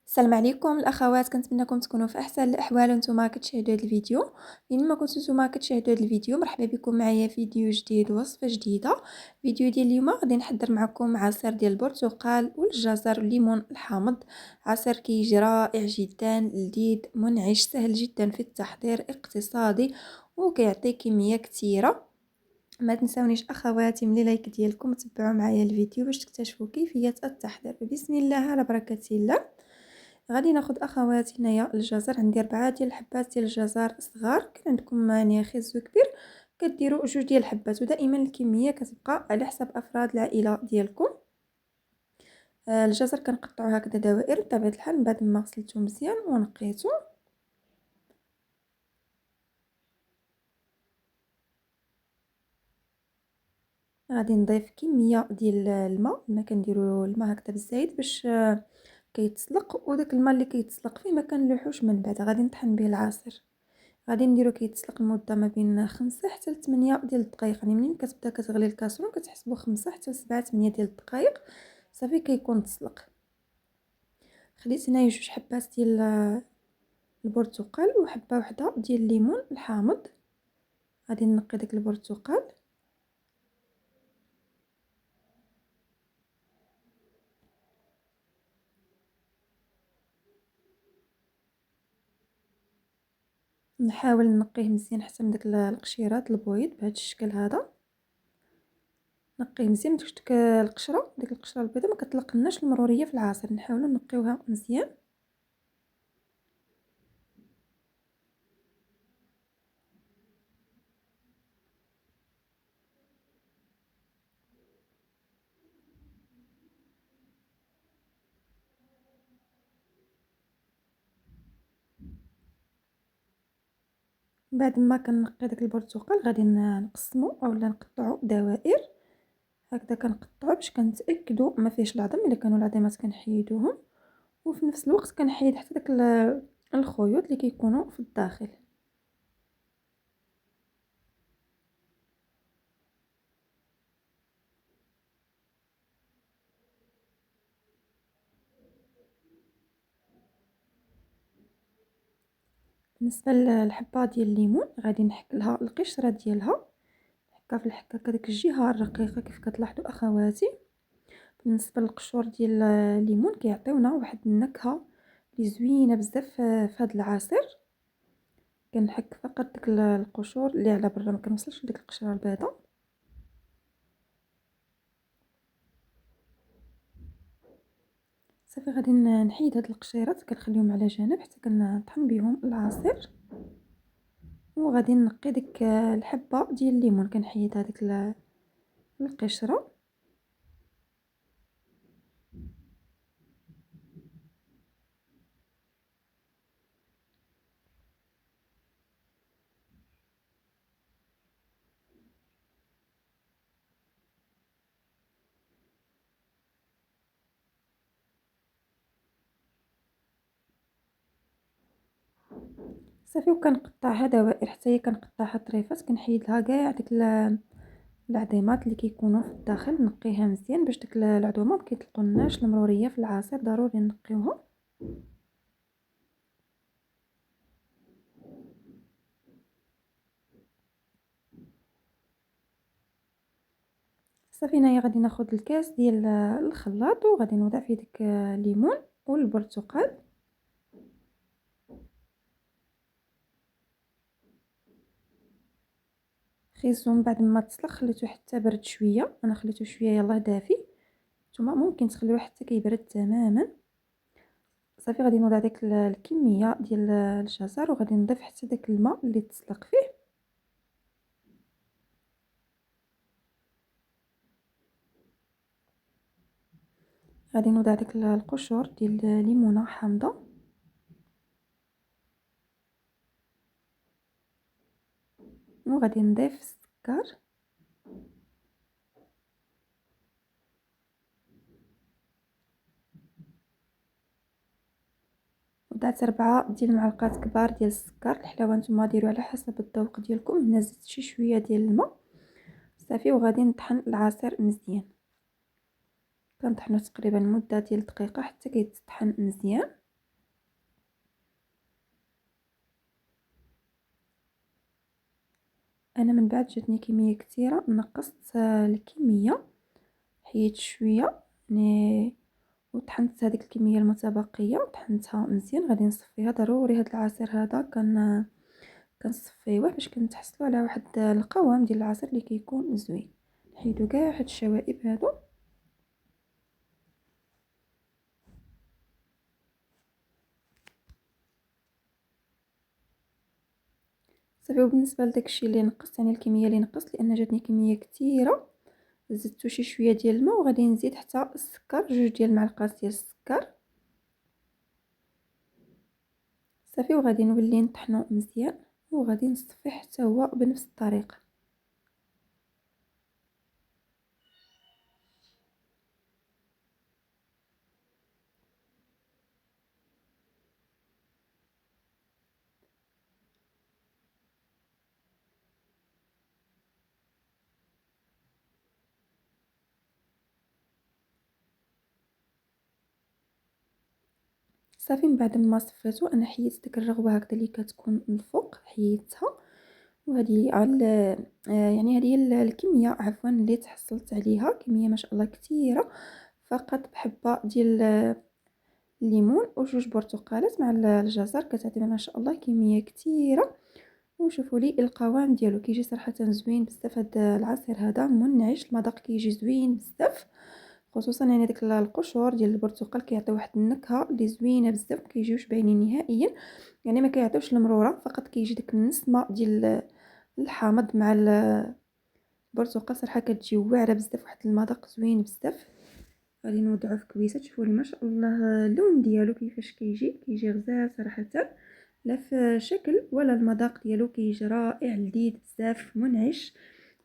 السلام عليكم الاخوات، كنتمنىكم تكونوا في احسن الاحوال وانتم كتشاهدوا هذا الفيديو. لما كنتو نتوما كتشاهدوا هذا الفيديو، مرحبا بكم معايا فيديو جديد وصفه جديده. فيديو ديال اليوم غادي نحضر معكم عصير ديال البرتقال والجزر والليمون الحامض. عصير كيجي رائع جدا، لذيذ منعش، سهل جدا في التحضير، اقتصادي وكيعطي كميه كثيره. ما تنسونيش اخواتي من لايك ديالكم، تبعوا معايا الفيديو باش تكتشفوا كيفيه التحضير. بسم الله على بركه الله. غادي ناخذ اخواتي هنايا الجزر، عندي 4 ديال الحبات ديال الجزر صغار، كان عندكم يعني خيزو كبير كديروا 2 ديال الحبات، ودائما الكميه كتبقى على حسب افراد العائله ديالكم. الجزر كنقطعوه هكذا دوائر بطبيعه الحال من بعد ما غسلته مزيان ونقيته. غادي نضيف كميه ديال الماء، ما كنديروا الماء هكذا بالزايد باش كيتسلق، وداك الماء اللي كيتسلق فيه ما كنلوحوش من بعد. غادي نطحن به العصير، غادي نديرو كيتسلق المده ما بين 5 حتى ل 8 ديال الدقائق. يعني منين كتبدا كتغلي الكاسرون كتحسبوا 5 حتى ل 7 8 ديال الدقائق صافي كيكون تسلق. خديت هنايا 2 حبات ديال البرتقال وحبه وحده ديال الليمون الحامض. غادي نقي داك البرتقال، نحاول نقيه مزيان حتى من داك القشيرات البويض بهذا الشكل هذا. نقيه مزيان باش ديك القشره، ديك القشره البيضاء ما كتلقناش المروريه في العصير، نحاولوا نقيوها مزيان. بعد ما كنقي داك البرتقال غادي نقسمو اولا نقطعو دوائر هكذا. كنقطعو باش كنتاكدوا ما فيهش العظم، الا كانوا العظيمات كنحيدوهم، وفي نفس الوقت كنحيد حتى داك الخيوط اللي كيكونوا في الداخل. بالنسبه للحبه ديال الليمون غادي نحك لها القشره ديالها، نحكها في الحكه ديك الجهه الرقيقه كيف كتلاحظوا اخواتي. بالنسبه للقشور ديال الليمون كيعطيونا واحد النكهه اللي زوينه بزاف في هذا العصير. كنحك فقط ديك القشور اللي على برا، ما كنوصلش لديك القشره البيضاء. صافي غادي نحيد هاد القشيرات كنخليهم على جنب حتى كنطحن بهم العصير. وغادي نقي ديك الحبه ديال الليمون، كنحيد هذيك القشره. صافي وكنقطعها دوائر حتى هي كنقطعها طريفات، كنحيد لها كاع ديك العظيمات اللي كيكونوا في الداخل. نقيها مزيان باش ديك العظومه ما كيطلقولناش المروريه في العصير، ضروري نقيوها. صافي هنايا غادي ناخذ الكاس ديال الخلاط وغادي نوضع فيه ديك الليمون والبرتقال. خيزو من بعد ما تسلق خليته حتى برد شويه، انا خليته شويه يلاه دافي، نتوما ممكن تخليوه حتى كيبرد تماما. صافي غادي نوضع ديك الكميه ديال الجزر وغادي نضيف حتى داك الماء اللي تسلق فيه. غادي نوضع ديك القشور ديال الليمونه حامضه، وغادي نضيف السكر. وضعت 4 ديال المعلقات كبار ديال السكر. الحلاوه نتوما ديروا على حسب الذوق ديالكم. هنا زدت شي شويه ديال الماء. صافي وغادي نطحن العصير مزيان، كنطحنو تقريبا مده ديال دقيقه حتى كيتطحن مزيان. انا من بعد جاتني كميه كثيره، نقصت الكميه، حيت شويه يعني وطحنت هذيك الكميه المتبقيه وطحنتها مزيان. غادي نصفيها ضروري، هذا العصير هذا كنصفيوه باش كنتحصلوا على واحد القوام ديال العصير اللي كيكون زوين. نحيدو كاع هاد الشوائب هادو صافي. وبالنسبه لداكشي اللي نقصت، يعني الكميه اللي نقصت، لان جاتني كميه كثيره، زدتو شي شويه ديال الماء وغادي نزيد حتى السكر، 2 ديال المعلقات ديال السكر صافي. وغادي نولي نطحنو مزيان وغادي نصفيه حتى هو بنفس الطريقه. صافي من بعد ما صفيتو انا حيدت ديك الرغوه هكذا اللي كتكون من الفوق، حيدتها. وهذه على يعني هذه هي الكميه عفوا اللي تحصلت عليها، كميه ما شاء الله كثيره. فقط بحبه ديال الليمون وجوج برتقالات مع الجزر كتعطي ما شاء الله كميه كثيره. وشوفوا لي القوام ديالو كيجي صراحه زوين بزاف. هذا العصير هذا منعش، المذاق كيجي زوين بزاف، خصوصا يعني داك القشور ديال البرتقال كيعطيو واحد النكهه اللي زوينه بزاف، كيجيوش باينين نهائيا، يعني ما كيعطيوش المروره، فقط كيجي داك النسمه ديال الحامض مع البرتقال. صراحه كتجي واعره بزاف، واحد المذاق زوين بزاف. غادي نوضعوه في كويسه. تشوفوا لي ما شاء الله اللون ديالو كيفاش كيجي غزال صراحه، لا في شكل ولا المذاق ديالو كيجي رائع لذيذ بزاف منعش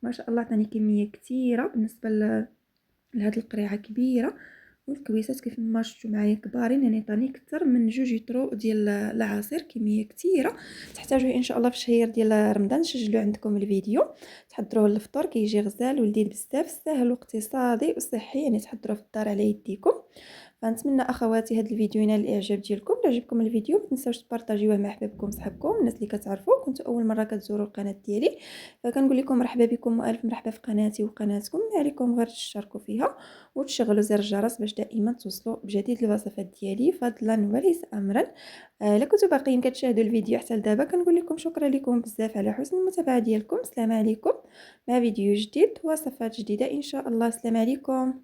ما شاء الله. عطاني كميه كثيره بالنسبه لهاد القريعه كبيره، والكويسات كيف ما شفتوا معايا كبارين، يعني عطاني اكثر من 2 لتر ديال العصير، كميه كثيره. تحتاجوه ان شاء الله في الشهر ديال رمضان. سجلوا عندكم الفيديو، تحضروه للفطور، كيجي غزال ولذيذ بزاف، سهل واقتصادي وصحي، يعني تحضروه في الدار على يديكم. فنتمنى اخواتي هذا الفيديو ينال الاعجاب ديالكم. الا عجبكم الفيديو ما تنساوش تبارطاجيوه مع احبابكم وصحابكم، الناس اللي كتعرفوا. كنتوا اول مره كتزوروا القناه ديالي فكنقول لكم مرحبا بكم والف مرحبا في قناتي وقناتكم. ما عليكم غير تشتركوا فيها وتشغلوا زر الجرس باش دائما توصلوا بجديد الوصفات ديالي فضلا وليس امرا. الا كنتوا باقيين كتشاهدوا الفيديو حتى لدابا كنقول لكم شكرا لكم بزاف على حسن المتابعه ديالكم. السلام عليكم، مع فيديو جديد وصفات جديده ان شاء الله. السلام عليكم.